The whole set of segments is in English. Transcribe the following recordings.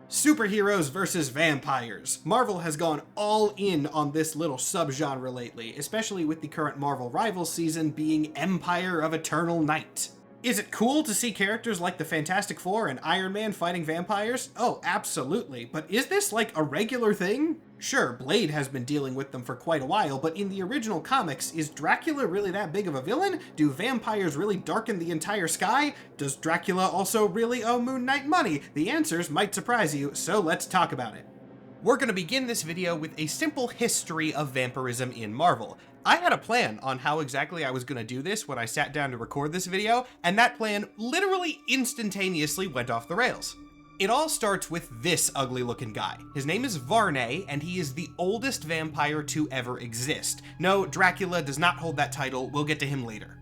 Superheroes versus vampires. Marvel has gone all in on this little subgenre lately, especially with the current Marvel Rivals season being Empire of Eternal Night. Is it cool to see characters like the Fantastic Four and Iron Man fighting vampires? Oh, absolutely. But is this like a regular thing? Sure, Blade has been dealing with them for quite a while, but in the original comics, is Dracula really that big of a villain? Do vampires really darken the entire sky? Does Dracula also really owe Moon Knight money? The answers might surprise you, so let's talk about it. We're going to begin this video with a simple history of vampirism in Marvel. I had a plan on how exactly I was going to do this when I sat down to record this video, and that plan literally instantaneously went off the rails. It all starts with this ugly looking guy. His name is Varney, and he is the oldest vampire to ever exist. No, Dracula does not hold that title, we'll get to him later.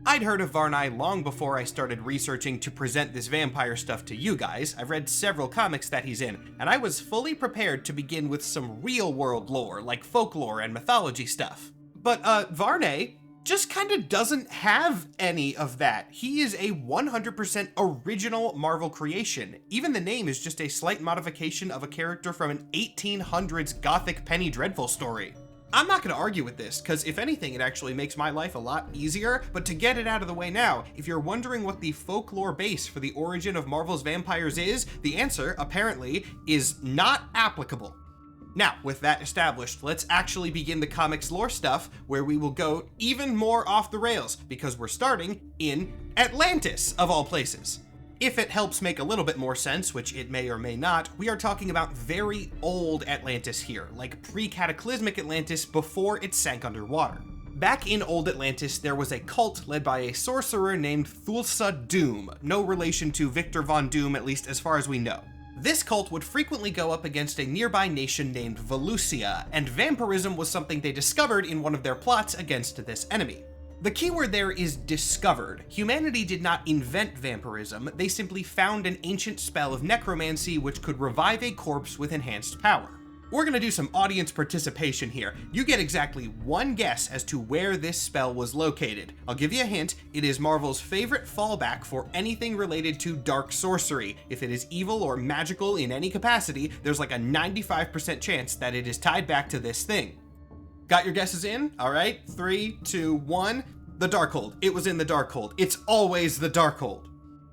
I'd heard of Varney long before I started researching to present this vampire stuff to you guys. I've read several comics that he's in, and I was fully prepared to begin with some real world lore, like folklore and mythology stuff. But Varney just kind of doesn't have any of that. He is a 100% original Marvel creation. Even the name is just a slight modification of a character from an 1800s gothic Penny Dreadful story. I'm not going to argue with this, because if anything, it actually makes my life a lot easier, but to get it out of the way now, if you're wondering what the folklore base for the origin of Marvel's vampires is, the answer, apparently, is not applicable. Now, with that established, let's actually begin the comics lore stuff, where we will go even more off the rails, because we're starting in Atlantis, of all places. If it helps make a little bit more sense, which it may or may not, we are talking about very old Atlantis here, like pre-cataclysmic Atlantis before it sank underwater. Back in old Atlantis, there was a cult led by a sorcerer named Thulsa Doom, no relation to Victor Von Doom, at least as far as we know. This cult would frequently go up against a nearby nation named Valusia, and vampirism was something they discovered in one of their plots against this enemy. The keyword there is discovered. Humanity did not invent vampirism, they simply found an ancient spell of necromancy which could revive a corpse with enhanced power. We're gonna do some audience participation here. You get exactly one guess as to where this spell was located. I'll give you a hint, it is Marvel's favorite fallback for anything related to dark sorcery. If it is evil or magical in any capacity, there's like a 95% chance that it is tied back to this thing. Got your guesses in? All right, 3, 2, 1. The Darkhold. It was in the Darkhold. It's always the Darkhold.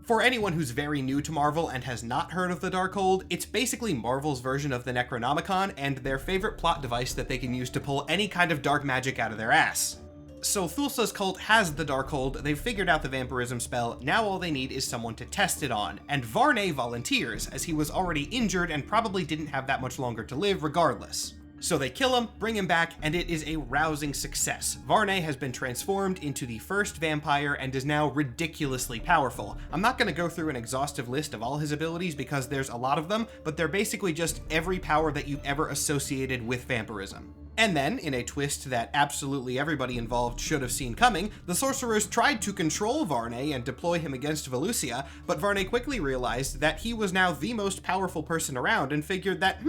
For anyone who's very new to Marvel and has not heard of the Darkhold, it's basically Marvel's version of the Necronomicon and their favorite plot device that they can use to pull any kind of dark magic out of their ass. So Thulsa's cult has the Darkhold, they've figured out the vampirism spell, now all they need is someone to test it on, and Varney volunteers, as he was already injured and probably didn't have that much longer to live regardless. So they kill him, bring him back, and it is a rousing success. Varney has been transformed into the first vampire and is now ridiculously powerful. I'm not going to go through an exhaustive list of all his abilities because there's a lot of them, but they're basically just every power that you've ever associated with vampirism. And then, in a twist that absolutely everybody involved should have seen coming, the sorcerers tried to control Varney and deploy him against Valusia, but Varney quickly realized that he was now the most powerful person around and figured that,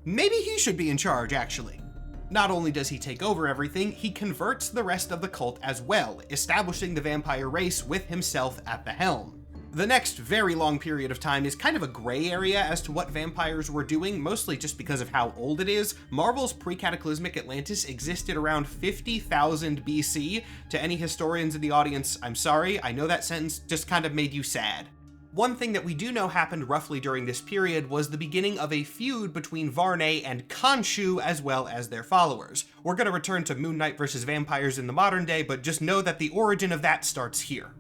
maybe he should be in charge, actually. Not only does he take over everything, he converts the rest of the cult as well, establishing the vampire race with himself at the helm. The next very long period of time is kind of a gray area as to what vampires were doing, mostly just because of how old it is. Marvel's pre-cataclysmic Atlantis existed around 50,000 BC. To any historians in the audience, I'm sorry, I know that sentence just kind of made you sad. One thing that we do know happened roughly during this period was the beginning of a feud between Varney and Khonshu as well as their followers. We're going to return to Moon Knight versus vampires in the modern day, but just know that the origin of that starts here.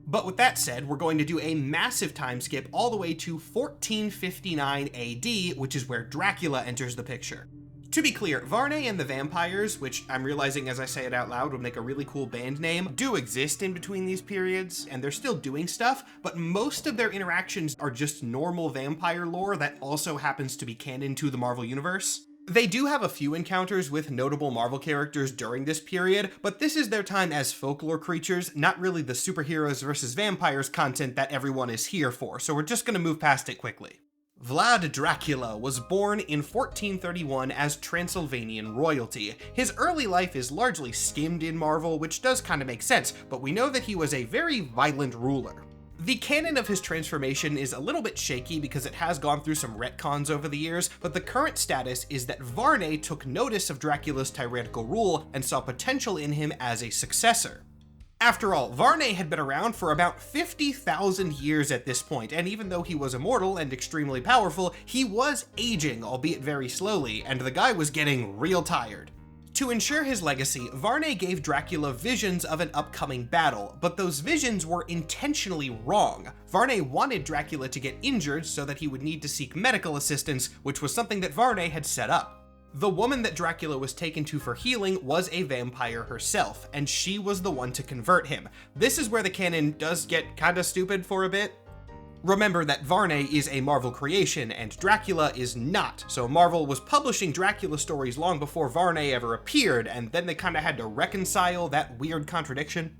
But with that said, we're going to do a massive time skip all the way to 1459 AD, which is where Dracula enters the picture. To be clear, Varney and the Vampires, which I'm realizing as I say it out loud would make a really cool band name, do exist in between these periods, and they're still doing stuff, but most of their interactions are just normal vampire lore that also happens to be canon to the Marvel Universe. They do have a few encounters with notable Marvel characters during this period, but this is their time as folklore creatures, not really the superheroes versus vampires content that everyone is here for, so we're just gonna move past it quickly. Vlad Dracula was born in 1431 as Transylvanian royalty. His early life is largely skimmed in Marvel, which does kind of make sense, but we know that he was a very violent ruler. The canon of his transformation is a little bit shaky because it has gone through some retcons over the years, but the current status is that Varney took notice of Dracula's tyrannical rule and saw potential in him as a successor. After all, Varney had been around for about 50,000 years at this point, and even though he was immortal and extremely powerful, he was aging, albeit very slowly, and the guy was getting real tired. To ensure his legacy, Varney gave Dracula visions of an upcoming battle, but those visions were intentionally wrong. Varney wanted Dracula to get injured so that he would need to seek medical assistance, which was something that Varney had set up. The woman that Dracula was taken to for healing was a vampire herself, and she was the one to convert him. This is where the canon does get kinda stupid for a bit. Remember that Varney is a Marvel creation, and Dracula is not, so Marvel was publishing Dracula stories long before Varney ever appeared, and then they kinda had to reconcile that weird contradiction.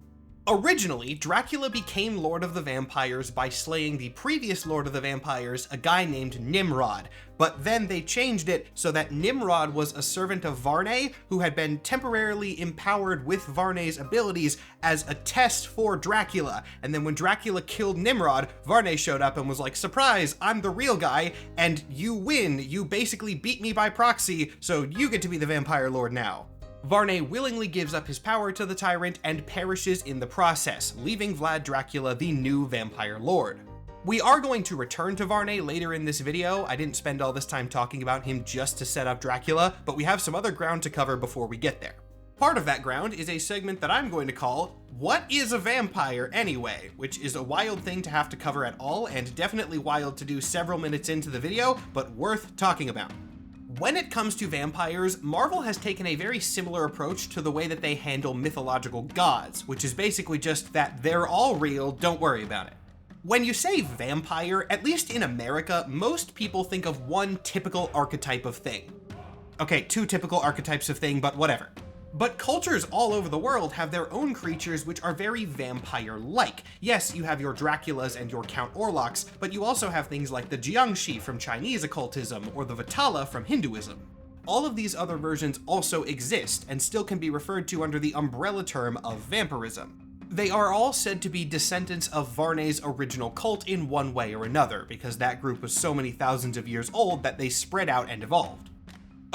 Originally, Dracula became Lord of the Vampires by slaying the previous Lord of the Vampires, a guy named Nimrod, but then they changed it so that Nimrod was a servant of Varney who had been temporarily empowered with Varney's abilities as a test for Dracula, and then when Dracula killed Nimrod, Varney showed up and was like, surprise, I'm the real guy, and you win, you basically beat me by proxy, so you get to be the Vampire Lord now. Varney willingly gives up his power to the tyrant and perishes in the process, leaving Vlad Dracula the new Vampire Lord. We are going to return to Varney later in this video. I didn't spend all this time talking about him just to set up Dracula, but we have some other ground to cover before we get there. Part of that ground is a segment that I'm going to call, What is a Vampire Anyway? Which is a wild thing to have to cover at all, and definitely wild to do several minutes into the video, but worth talking about. When it comes to vampires, Marvel has taken a very similar approach to the way that they handle mythological gods, which is basically just that they're all real, don't worry about it. When you say vampire, at least in America, most people think of one typical archetype of thing. Okay, two typical archetypes of thing, but whatever. But cultures all over the world have their own creatures which are very vampire-like. Yes, you have your Draculas and your Count Orloks, but you also have things like the Jiangshi from Chinese occultism or the Vatala from Hinduism. All of these other versions also exist and still can be referred to under the umbrella term of vampirism. They are all said to be descendants of Varney's original cult in one way or another, because that group was so many thousands of years old that they spread out and evolved.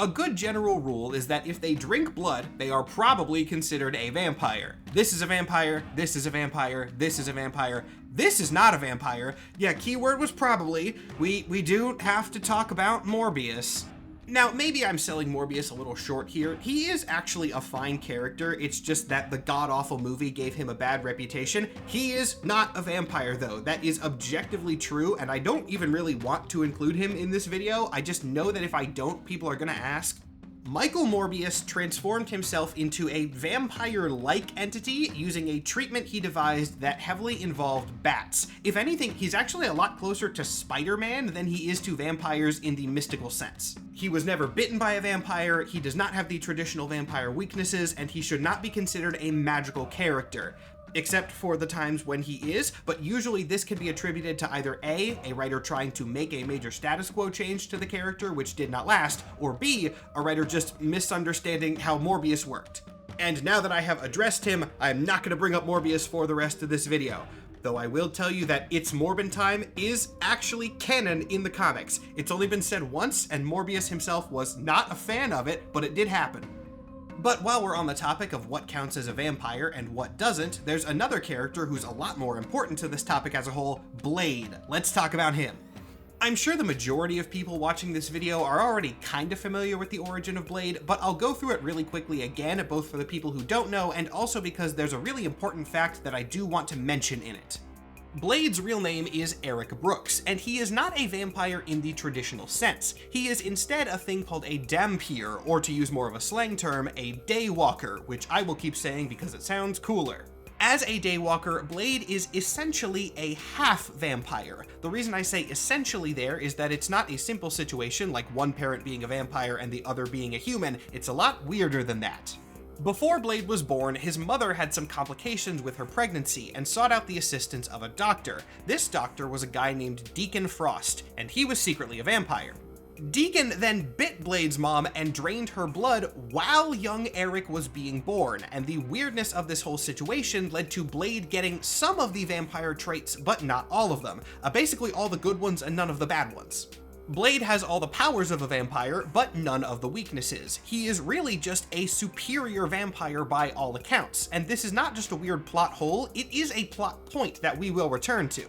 A good general rule is that if they drink blood, they are probably considered a vampire. This is a vampire, this is a vampire, this is a vampire, this is not a vampire. Yeah, keyword was probably. We do have to talk about Morbius. Now, maybe I'm selling Morbius a little short here. He is actually a fine character, it's just that the god-awful movie gave him a bad reputation. He is not a vampire, though. That is objectively true, and I don't even really want to include him in this video. I just know that if I don't, people are gonna ask. Michael Morbius transformed himself into a vampire-like entity using a treatment he devised that heavily involved bats. If anything, he's actually a lot closer to Spider-Man than he is to vampires in the mystical sense. He was never bitten by a vampire, he does not have the traditional vampire weaknesses, and he should not be considered a magical character. Except for the times when he is, but usually this can be attributed to either A, a writer trying to make a major status quo change to the character which did not last, or B, a writer just misunderstanding how Morbius worked. And now that I have addressed him, I'm not going to bring up Morbius for the rest of this video. Though I will tell you that It's Morbin Time is actually canon in the comics. It's only been said once, and Morbius himself was not a fan of it, but it did happen. But while we're on the topic of what counts as a vampire and what doesn't, there's another character who's a lot more important to this topic as a whole, Blade. Let's talk about him. I'm sure the majority of people watching this video are already kind of familiar with the origin of Blade, but I'll go through it really quickly again, both for the people who don't know and also because there's a really important fact that I do want to mention in it. Blade's real name is Eric Brooks, and he is not a vampire in the traditional sense. He is instead a thing called a dhampir, or to use more of a slang term, a daywalker, which I will keep saying because it sounds cooler. As a daywalker, Blade is essentially a half-vampire. The reason I say essentially there is that it's not a simple situation like one parent being a vampire and the other being a human. It's a lot weirder than that. Before Blade was born, his mother had some complications with her pregnancy and sought out the assistance of a doctor. This doctor was a guy named Deacon Frost, and he was secretly a vampire. Deegan then bit Blade's mom and drained her blood while young Eric was being born, and the weirdness of this whole situation led to Blade getting some of the vampire traits, but not all of them. Basically all the good ones and none of the bad ones. Blade has all the powers of a vampire, but none of the weaknesses. He is really just a superior vampire by all accounts, and this is not just a weird plot hole, it is a plot point that we will return to.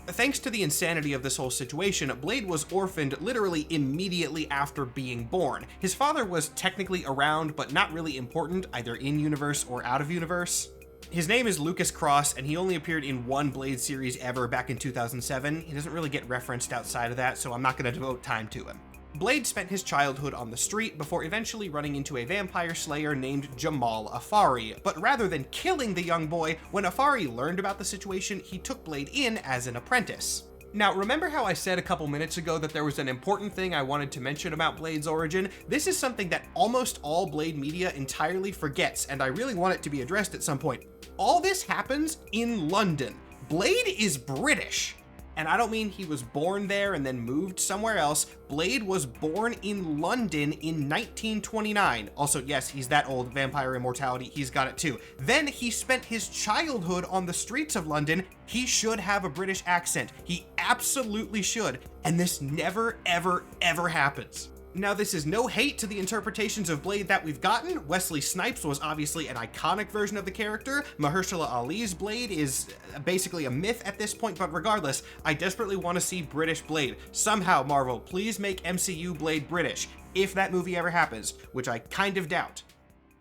Thanks to the insanity of this whole situation, Blade was orphaned literally immediately after being born. His father was technically around, but not really important, either in universe or out of universe. His name is Lucas Cross, and he only appeared in one Blade series ever back in 2007. He doesn't really get referenced outside of that, so I'm not going to devote time to him. Blade spent his childhood on the street before eventually running into a vampire slayer named Jamal Afari, but rather than killing the young boy, when Afari learned about the situation, he took Blade in as an apprentice. Now, remember how I said a couple minutes ago that there was an important thing I wanted to mention about Blade's origin? This is something that almost all Blade media entirely forgets, and I really want it to be addressed at some point. All this happens in London. Blade is British. And I don't mean he was born there and then moved somewhere else. Blade was born in London in 1929. Also, yes, he's that old, vampire immortality, he's got it too. Then he spent his childhood on the streets of London. He should have a British accent. He absolutely should. And this never, ever, ever happens. Now, this is no hate to the interpretations of Blade that we've gotten. Wesley Snipes was obviously an iconic version of the character. Mahershala Ali's Blade is basically a myth at this point, but regardless, I desperately want to see British Blade. Somehow, Marvel, please make MCU Blade British, if that movie ever happens, which I kind of doubt.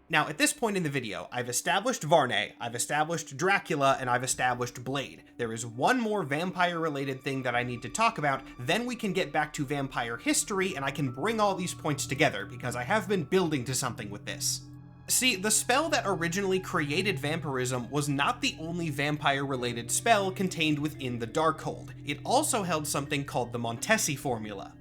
Now, at this point in the video, I've established Varney, I've established Dracula, and I've established Blade. There is one more vampire-related thing that I need to talk about, then we can get back to vampire history, and I can bring all these points together, because I have been building to something with this. See, the spell that originally created vampirism was not the only vampire-related spell contained within the Darkhold. It also held something called the Montesi Formula.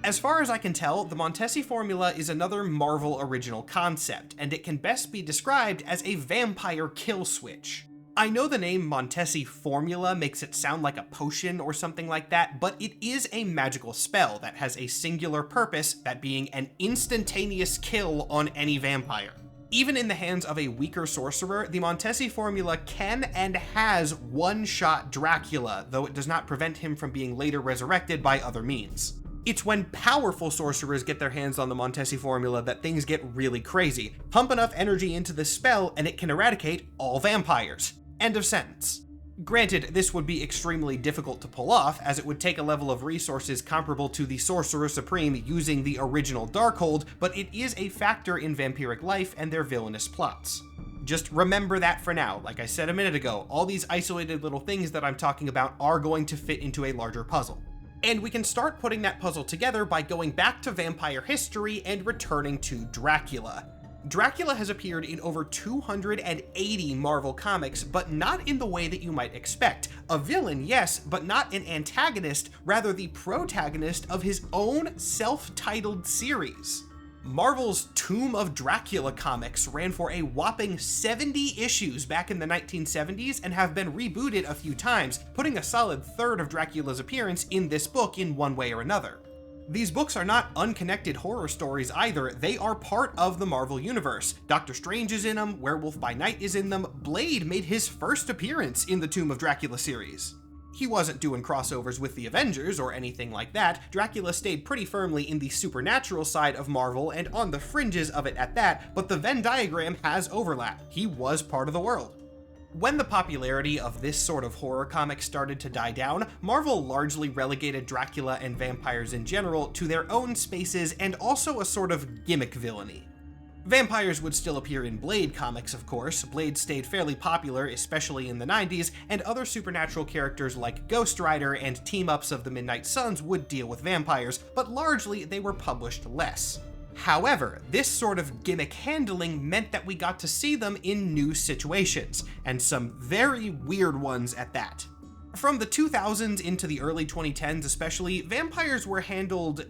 As far as I can tell, the Montesi Formula is another Marvel original concept, and it can best be described as a vampire kill switch. I know the name Montesi Formula makes it sound like a potion or something like that, but it is a magical spell that has a singular purpose, that being an instantaneous kill on any vampire. Even in the hands of a weaker sorcerer, the Montesi Formula can and has one-shot Dracula, though it does not prevent him from being later resurrected by other means. It's when powerful sorcerers get their hands on the Montesi Formula that things get really crazy. Pump enough energy into this spell and it can eradicate all vampires. End of sentence. Granted, this would be extremely difficult to pull off, as it would take a level of resources comparable to the Sorcerer Supreme using the original Darkhold, but it is a factor in vampiric life and their villainous plots. Just remember that for now. Like I said a minute ago, all these isolated little things that I'm talking about are going to fit into a larger puzzle. And we can start putting that puzzle together by going back to vampire history and returning to Dracula. Dracula has appeared in over 280 Marvel comics, but not in the way that you might expect. A villain, yes, but not an antagonist, rather the protagonist of his own self-titled series. Marvel's Tomb of Dracula comics ran for a whopping 70 issues back in the 1970s and have been rebooted a few times, putting a solid third of Dracula's appearance in this book in one way or another. These books are not unconnected horror stories either, they are part of the Marvel Universe. Doctor Strange is in them, Werewolf by Night is in them, Blade made his first appearance in the Tomb of Dracula series. He wasn't doing crossovers with the Avengers or anything like that. Dracula stayed pretty firmly in the supernatural side of Marvel and on the fringes of it at that, but the Venn diagram has overlap. He was part of the world. When the popularity of this sort of horror comic started to die down, Marvel largely relegated Dracula and vampires in general to their own spaces and also a sort of gimmick villainy. Vampires would still appear in Blade comics, of course. Blade stayed fairly popular, especially in the 90s, and other supernatural characters like Ghost Rider and team-ups of the Midnight Suns would deal with vampires, but largely they were published less. However, this sort of gimmick handling meant that we got to see them in new situations, and some very weird ones at that. From the 2000s into the early 2010s especially, vampires were handled...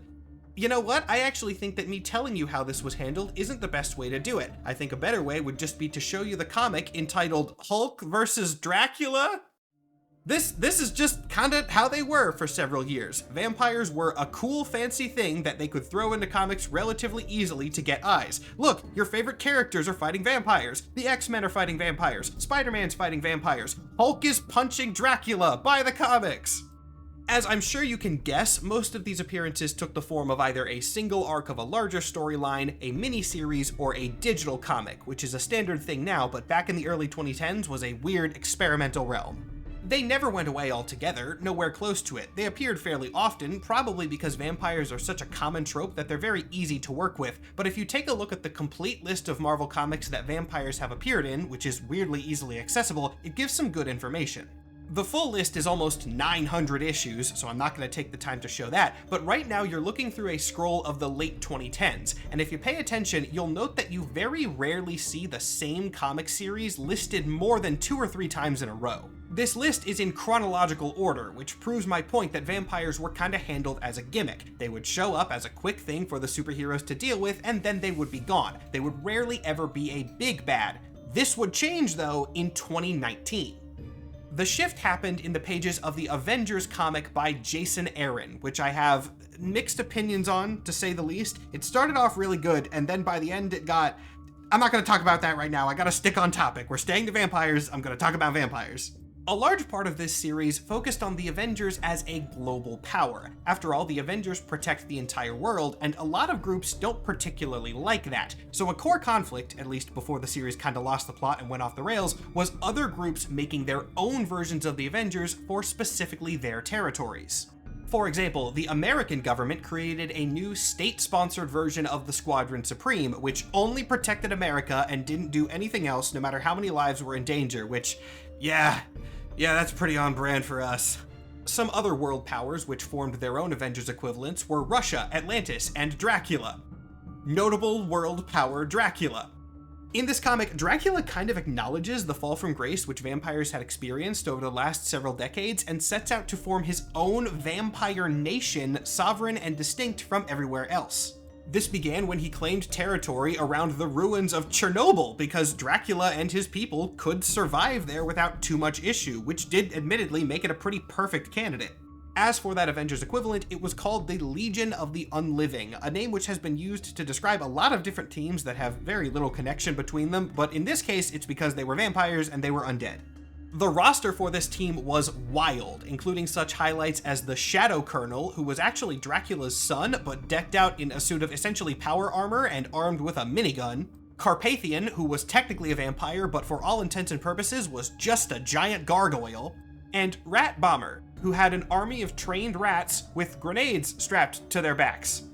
You know what? I actually think that me telling you how this was handled isn't the best way to do it. I think a better way would just be to show you the comic entitled Hulk vs. Dracula. This is just kinda how they were for several years. Vampires were a cool, fancy thing that they could throw into comics relatively easily to get eyes. Look, your favorite characters are fighting vampires. The X-Men are fighting vampires. Spider-Man's fighting vampires. Hulk is punching Dracula. Buy the comics! As I'm sure you can guess, most of these appearances took the form of either a single arc of a larger storyline, a mini-series, or a digital comic, which is a standard thing now, but back in the early 2010s was a weird experimental realm. They never went away altogether, nowhere close to it. They appeared fairly often, probably because vampires are such a common trope that they're very easy to work with, but if you take a look at the complete list of Marvel comics that vampires have appeared in, which is weirdly easily accessible, it gives some good information. The full list is almost 900 issues, so I'm not going to take the time to show that, but right now you're looking through a scroll of the late 2010s, and if you pay attention, you'll note that you very rarely see the same comic series listed more than 2 or 3 times in a row. This list is in chronological order, which proves my point that vampires were kinda handled as a gimmick. They would show up as a quick thing for the superheroes to deal with, and then they would be gone. They would rarely ever be a big bad. This would change, though, in 2019. The shift happened in the pages of the Avengers comic by Jason Aaron, which I have mixed opinions on, to say the least. It started off really good, and then by the end it got... I'm not gonna talk about that right now, I gotta stick on topic. We're staying to vampires, I'm gonna talk about vampires. A large part of this series focused on the Avengers as a global power. After all, the Avengers protect the entire world, and a lot of groups don't particularly like that. So a core conflict, at least before the series kinda lost the plot and went off the rails, was other groups making their own versions of the Avengers for specifically their territories. For example, the American government created a new state-sponsored version of the Squadron Supreme, which only protected America and didn't do anything else no matter how many lives were in danger, which, yeah, that's pretty on brand for us. Some other world powers which formed their own Avengers equivalents were Russia, Atlantis, and Dracula. Notable world power Dracula. In this comic, Dracula kind of acknowledges the fall from grace which vampires had experienced over the last several decades and sets out to form his own vampire nation, sovereign and distinct from everywhere else. This began when he claimed territory around the ruins of Chernobyl because Dracula and his people could survive there without too much issue, which did admittedly make it a pretty perfect candidate. As for that Avengers equivalent, it was called the Legion of the Unliving, a name which has been used to describe a lot of different teams that have very little connection between them, but in this case, it's because they were vampires and they were undead. The roster for this team was wild, including such highlights as the Shadow Colonel, who was actually Dracula's son, but decked out in a suit of essentially power armor and armed with a minigun, Carpathian, who was technically a vampire, but for all intents and purposes was just a giant gargoyle, and Rat Bomber, who had an army of trained rats with grenades strapped to their backs.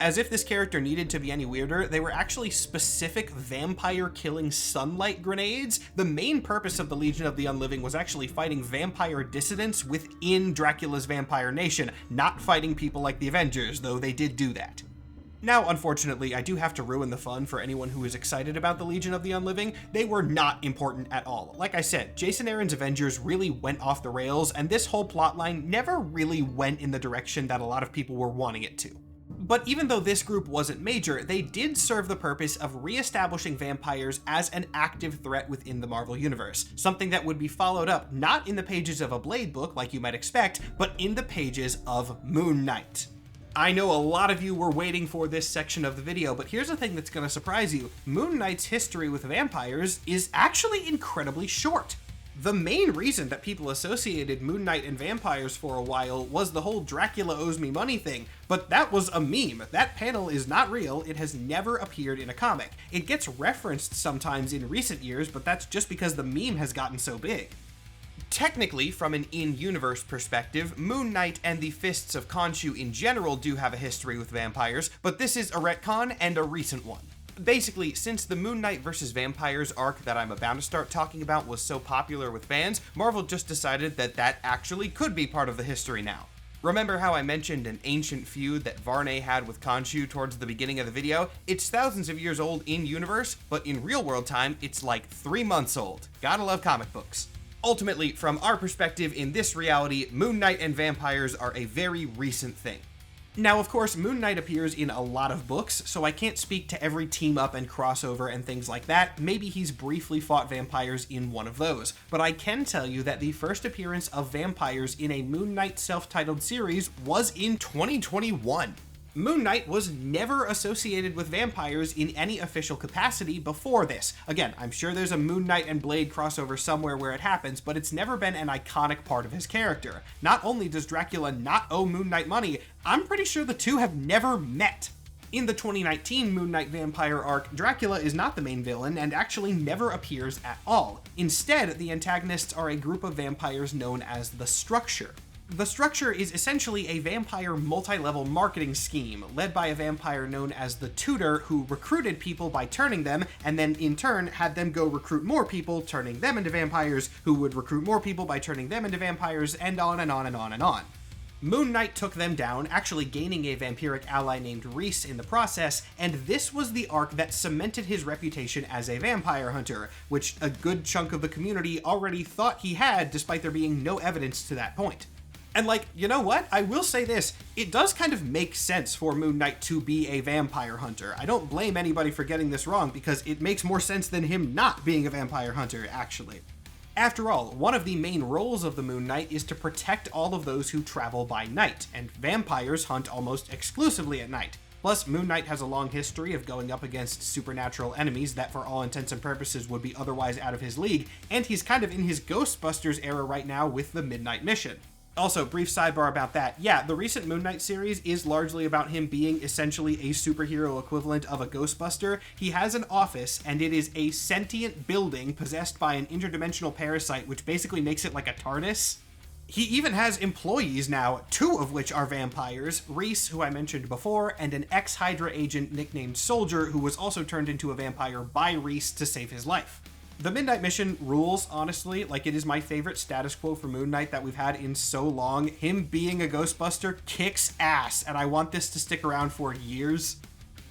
As if this character needed to be any weirder, they were actually specific vampire-killing sunlight grenades. The main purpose of the Legion of the Unliving was actually fighting vampire dissidents within Dracula's vampire nation, not fighting people like the Avengers, though they did do that. Now, unfortunately, I do have to ruin the fun for anyone who is excited about the Legion of the Unliving. They were not important at all. Like I said, Jason Aaron's Avengers really went off the rails, and this whole plotline never really went in the direction that a lot of people were wanting it to. But even though this group wasn't major, they did serve the purpose of re-establishing vampires as an active threat within the Marvel Universe, something that would be followed up not in the pages of a Blade book like you might expect, but in the pages of Moon Knight. I know a lot of you were waiting for this section of the video, but here's the thing that's going to surprise you. Moon Knight's history with vampires is actually incredibly short. The main reason that people associated Moon Knight and vampires for a while was the whole Dracula owes me money thing, but that was a meme. That panel is not real, it has never appeared in a comic. It gets referenced sometimes in recent years, but that's just because the meme has gotten so big. Technically, from an in-universe perspective, Moon Knight and the Fists of Khonshu in general do have a history with vampires, but this is a retcon and a recent one. Basically, since the Moon Knight vs. Vampires arc that I'm about to start talking about was so popular with fans, Marvel just decided that that actually could be part of the history now. Remember how I mentioned an ancient feud that Varney had with Khonshu towards the beginning of the video? It's thousands of years old in universe, but in real world time, it's like 3 months old. Gotta love comic books. Ultimately, from our perspective in this reality, Moon Knight and vampires are a very recent thing. Now, of course, Moon Knight appears in a lot of books, so I can't speak to every team-up and crossover and things like that. Maybe he's briefly fought vampires in one of those. But I can tell you that the first appearance of vampires in a Moon Knight self-titled series was in 2021. Moon Knight was never associated with vampires in any official capacity before this. Again, I'm sure there's a Moon Knight and Blade crossover somewhere where it happens, but it's never been an iconic part of his character. Not only does Dracula not owe Moon Knight money, I'm pretty sure the two have never met. In the 2019 Moon Knight vampire arc, Dracula is not the main villain and actually never appears at all. Instead, the antagonists are a group of vampires known as the Structure. The Structure is essentially a vampire multi-level marketing scheme, led by a vampire known as the Tutor, who recruited people by turning them, and then in turn had them go recruit more people, turning them into vampires, who would recruit more people by turning them into vampires, and on and on and on and on. Moon Knight took them down, actually gaining a vampiric ally named Reese in the process, and this was the arc that cemented his reputation as a vampire hunter, which a good chunk of the community already thought he had, despite there being no evidence to that point. And you know what? I will say this, it does kind of make sense for Moon Knight to be a vampire hunter. I don't blame anybody for getting this wrong, because it makes more sense than him not being a vampire hunter, actually. After all, one of the main roles of the Moon Knight is to protect all of those who travel by night, and vampires hunt almost exclusively at night. Plus, Moon Knight has a long history of going up against supernatural enemies that for all intents and purposes would be otherwise out of his league, and he's kind of in his Ghostbusters era right now with the Midnight Mission. Also, brief sidebar about that. Yeah, the recent Moon Knight series is largely about him being essentially a superhero equivalent of a Ghostbuster. He has an office, and it is a sentient building possessed by an interdimensional parasite, which basically makes it like a TARDIS. He even has employees now, 2 of which are vampires, Reese, who I mentioned before, and an ex-Hydra agent nicknamed Soldier, who was also turned into a vampire by Reese to save his life. The Midnight Mission rules, honestly. It is my favorite status quo for Moon Knight that we've had in so long. Him being a Ghostbuster kicks ass, and I want this to stick around for years.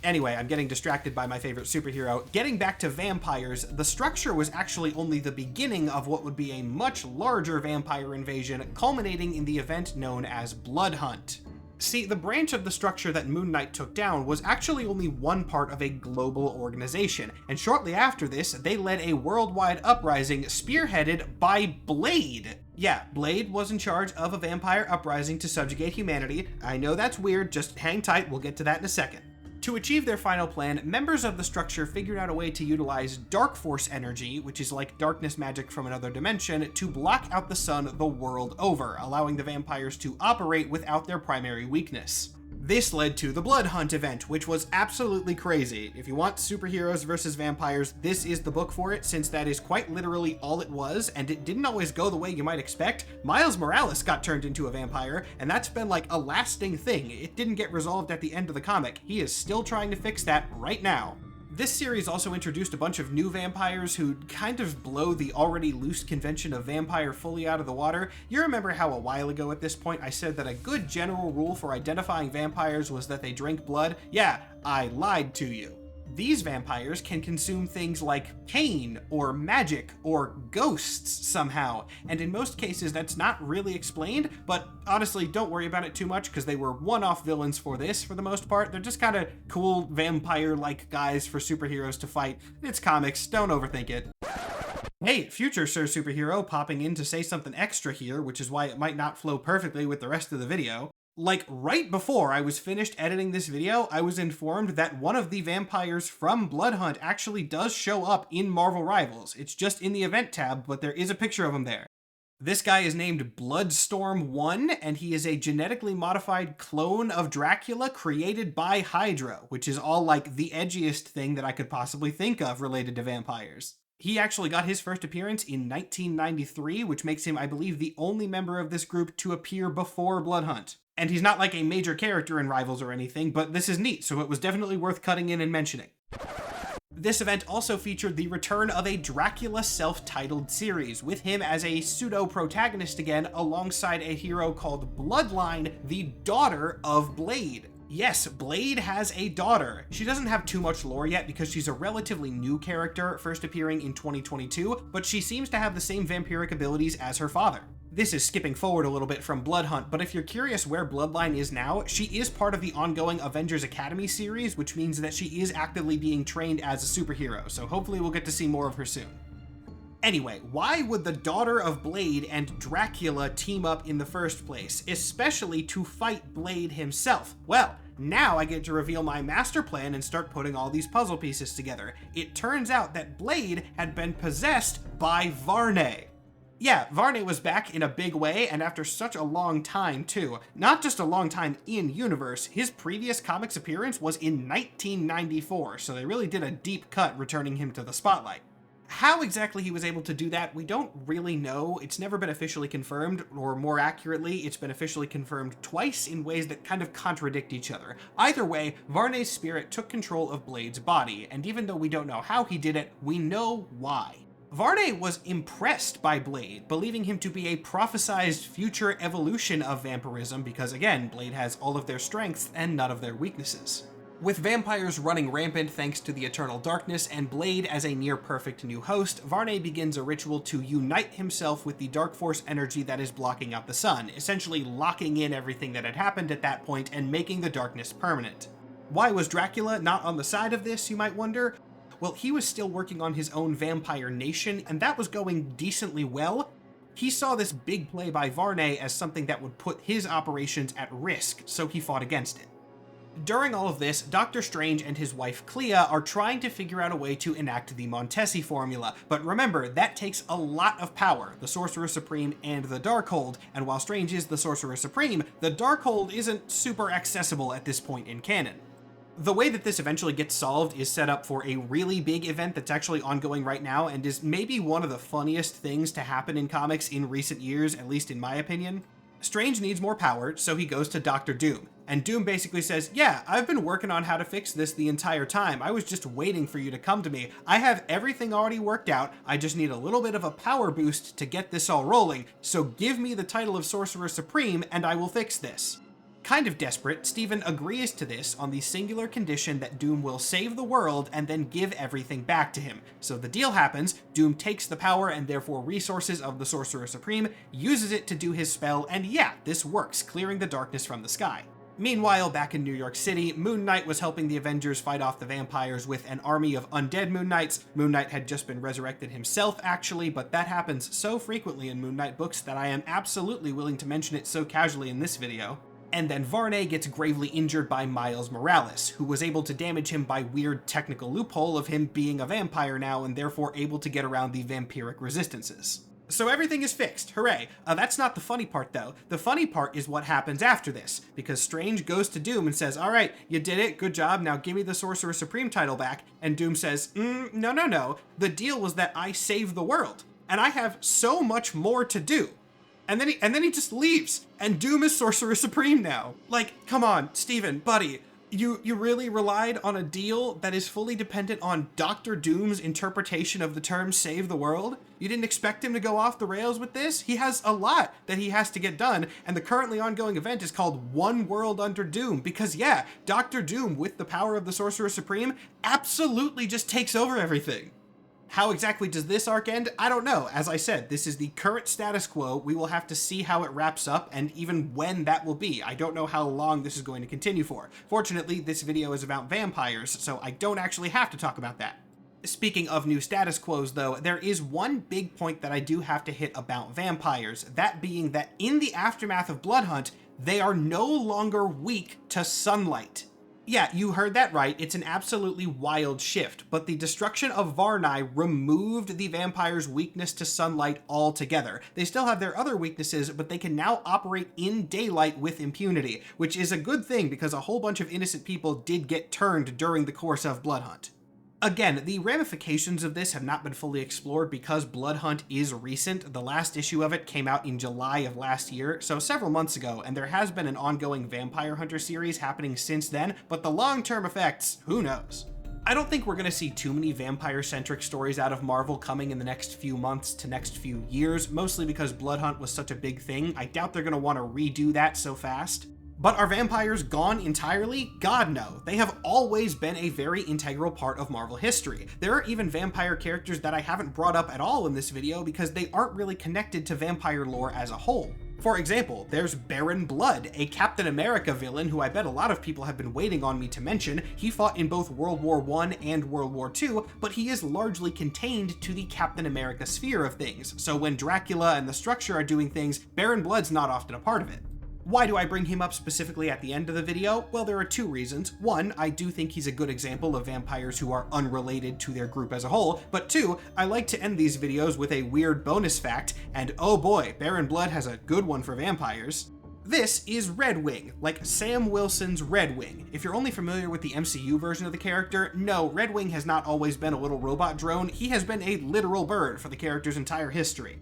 Anyway, I'm getting distracted by my favorite superhero. Getting back to vampires, the Structure was actually only the beginning of what would be a much larger vampire invasion, culminating in the event known as Blood Hunt. See, the branch of the Structure that Moon Knight took down was actually only one part of a global organization, and shortly after this, they led a worldwide uprising spearheaded by Blade. Yeah, Blade was in charge of a vampire uprising to subjugate humanity. I know that's weird, just hang tight, we'll get to that in a second. To achieve their final plan, members of the Structure figured out a way to utilize dark force energy, which is like darkness magic from another dimension, to block out the sun the world over, allowing the vampires to operate without their primary weakness. This led to the Blood Hunt event, which was absolutely crazy. If you want superheroes versus vampires, this is the book for it, since that is quite literally all it was, and it didn't always go the way you might expect. Miles Morales got turned into a vampire, and that's been a lasting thing. It didn't get resolved at the end of the comic. He is still trying to fix that right now. This series also introduced a bunch of new vampires who kind of blow the already loose convention of vampire fully out of the water. You remember how a while ago at this point I said that a good general rule for identifying vampires was that they drink blood? Yeah, I lied to you. These vampires can consume things like pain, or magic, or ghosts somehow, and in most cases that's not really explained, but honestly don't worry about it too much because they were one-off villains for this for the most part. They're just kind of cool vampire-like guys for superheroes to fight. It's comics, don't overthink it. Hey, future Sir Superhero popping in to say something extra here, which is why it might not flow perfectly with the rest of the video. Right before I was finished editing this video, I was informed that one of the vampires from Blood Hunt actually does show up in Marvel Rivals. It's just in the event tab, but there is a picture of him there. This guy is named Bloodstorm 1, and he is a genetically modified clone of Dracula created by Hydra, which is all the edgiest thing that I could possibly think of related to vampires. He actually got his first appearance in 1993, which makes him, I believe, the only member of this group to appear before Blood Hunt. And he's not a major character in Rivals or anything, but this is neat, so it was definitely worth cutting in and mentioning. This event also featured the return of a Dracula self-titled series, with him as a pseudo-protagonist again, alongside a hero called Bloodline, the daughter of Blade. Yes, Blade has a daughter. She doesn't have too much lore yet because she's a relatively new character, first appearing in 2022, but she seems to have the same vampiric abilities as her father. This is skipping forward a little bit from Bloodhunt, but if you're curious where Bloodline is now, she is part of the ongoing Avengers Academy series, which means that she is actively being trained as a superhero, so hopefully we'll get to see more of her soon. Anyway, why would the daughter of Blade and Dracula team up in the first place, especially to fight Blade himself? Well, now I get to reveal my master plan and start putting all these puzzle pieces together. It turns out that Blade had been possessed by Varney. Yeah, Varney was back in a big way, and after such a long time, too. Not just a long time in-universe, his previous comics appearance was in 1994, so they really did a deep cut returning him to the spotlight. How exactly he was able to do that, we don't really know. It's never been officially confirmed, or more accurately, it's been officially confirmed twice in ways that kind of contradict each other. Either way, Varney's spirit took control of Blade's body, and even though we don't know how he did it, we know why. Varney was impressed by Blade, believing him to be a prophesized future evolution of vampirism because, again, Blade has all of their strengths and none of their weaknesses. With vampires running rampant thanks to the eternal darkness and Blade as a near-perfect new host, Varney begins a ritual to unite himself with the dark force energy that is blocking out the sun, essentially locking in everything that had happened at that point and making the darkness permanent. Why was Dracula not on the side of this, you might wonder? Well, he was still working on his own vampire nation, and that was going decently well. He saw this big play by Varney as something that would put his operations at risk, so he fought against it. During all of this, Doctor Strange and his wife Clea are trying to figure out a way to enact the Montesi Formula, but remember, that takes a lot of power, the Sorcerer Supreme and the Darkhold, and while Strange is the Sorcerer Supreme, the Darkhold isn't super accessible at this point in canon. The way that this eventually gets solved is set up for a really big event that's actually ongoing right now and is maybe one of the funniest things to happen in comics in recent years, at least in my opinion. Strange needs more power, so he goes to Dr. Doom. And Doom basically says, yeah, I've been working on how to fix this the entire time. I was just waiting for you to come to me. I have everything already worked out. I just need a little bit of a power boost to get this all rolling. So give me the title of Sorcerer Supreme and I will fix this. Kind of desperate, Stephen agrees to this on the singular condition that Doom will save the world and then give everything back to him. So the deal happens, Doom takes the power and therefore resources of the Sorcerer Supreme, uses it to do his spell, and yeah, this works, clearing the darkness from the sky. Meanwhile, back in New York City, Moon Knight was helping the Avengers fight off the vampires with an army of undead Moon Knights. Moon Knight had just been resurrected himself, actually, but that happens so frequently in Moon Knight books that I am absolutely willing to mention it so casually in this video. And then Varney gets gravely injured by Miles Morales, who was able to damage him by weird technical loophole of him being a vampire now and therefore able to get around the vampiric resistances. So everything is fixed, hooray. That's not the funny part though. The funny part is what happens after this, because Strange goes to Doom and says, alright, you did it, good job, now give me the Sorcerer Supreme title back, and Doom says, no, the deal was that I saved the world, and I have so much more to do. And then he just leaves, and Doom is Sorcerer Supreme now. Like, come on, Steven, buddy, you really relied on a deal that is fully dependent on Dr. Doom's interpretation of the term save the world? You didn't expect him to go off the rails with this? He has a lot that he has to get done, and the currently ongoing event is called One World Under Doom, because yeah, Dr. Doom, with the power of the Sorcerer Supreme, absolutely just takes over everything. How exactly does this arc end? I don't know. As I said, this is the current status quo. We will have to see how it wraps up and even when that will be. I don't know how long this is going to continue for. Fortunately, this video is about vampires, so I don't actually have to talk about that. Speaking of new status quos, though, there is one big point that I do have to hit about vampires, that being that in the aftermath of Bloodhunt, they are no longer weak to sunlight. Yeah, you heard that right, it's an absolutely wild shift, but the destruction of Varney removed the vampire's weakness to sunlight altogether. They still have their other weaknesses, but they can now operate in daylight with impunity, which is a good thing because a whole bunch of innocent people did get turned during the course of Bloodhunt. Again, the ramifications of this have not been fully explored because Bloodhunt is recent. The last issue of it came out in July of last year, so several months ago, and there has been an ongoing Vampire Hunter series happening since then, but the long-term effects, who knows? I don't think we're going to see too many vampire-centric stories out of Marvel coming in the next few months to next few years, mostly because Bloodhunt was such a big thing. I doubt they're going to want to redo that so fast. But are vampires gone entirely? God no. They have always been a very integral part of Marvel history. There are even vampire characters that I haven't brought up at all in this video because they aren't really connected to vampire lore as a whole. For example, there's Baron Blood, a Captain America villain who I bet a lot of people have been waiting on me to mention. He fought in both World War I and World War II, but he is largely contained to the Captain America sphere of things, so when Dracula and the Structure are doing things, Baron Blood's not often a part of it. Why do I bring him up specifically at the end of the video? Well, there are two reasons. One, I do think he's a good example of vampires who are unrelated to their group as a whole, but two, I like to end these videos with a weird bonus fact, and oh boy, Baron Blood has a good one for vampires. This is Red Wing, like Sam Wilson's Red Wing. If you're only familiar with the MCU version of the character, no, Red Wing has not always been a little robot drone, he has been a literal bird for the character's entire history.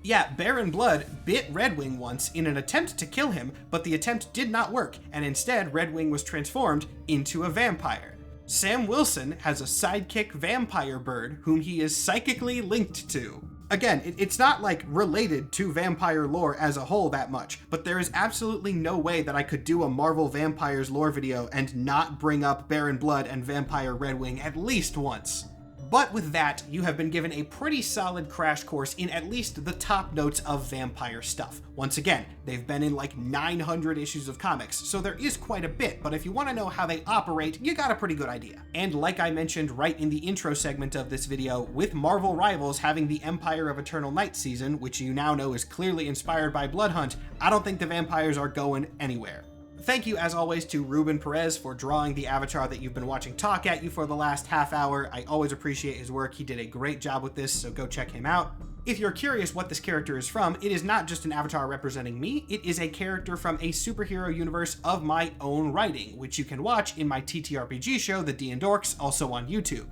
Yeah, Baron Blood bit Red Wing once in an attempt to kill him, but the attempt did not work, and instead Red Wing was transformed into a vampire. Sam Wilson has a sidekick vampire bird whom he is psychically linked to. Again, it's not like related to vampire lore as a whole that much, but there is absolutely no way that I could do a Marvel Vampires lore video and not bring up Baron Blood and Vampire Red Wing at least once. But with that, you have been given a pretty solid crash course in at least the top notes of vampire stuff. Once again, they've been in like 900 issues of comics, so there is quite a bit, but if you want to know how they operate, you got a pretty good idea. And like I mentioned right in the intro segment of this video, with Marvel Rivals having the Empire of Eternal Night season, which you now know is clearly inspired by Bloodhunt, I don't think the vampires are going anywhere. Thank you, as always, to Ruben Perez for drawing the avatar that you've been watching talk at you for the last half hour. I always appreciate his work. He did a great job with this, so go check him out. If you're curious what this character is from, it is not just an avatar representing me, it is a character from a superhero universe of my own writing, which you can watch in my TTRPG show, The D and Dorks, also on YouTube.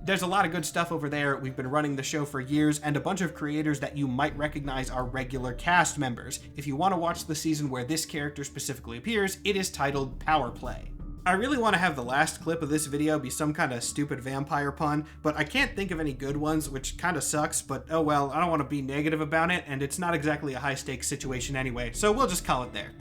There's a lot of good stuff over there. We've been running the show for years, and a bunch of creators that you might recognize are regular cast members. If you want to watch the season where this character specifically appears, it is titled Power Play. I really want to have the last clip of this video be some kind of stupid vampire pun, but I can't think of any good ones, which kind of sucks, but oh well, I don't want to be negative about it, and it's not exactly a high-stakes situation anyway, so we'll just call it there.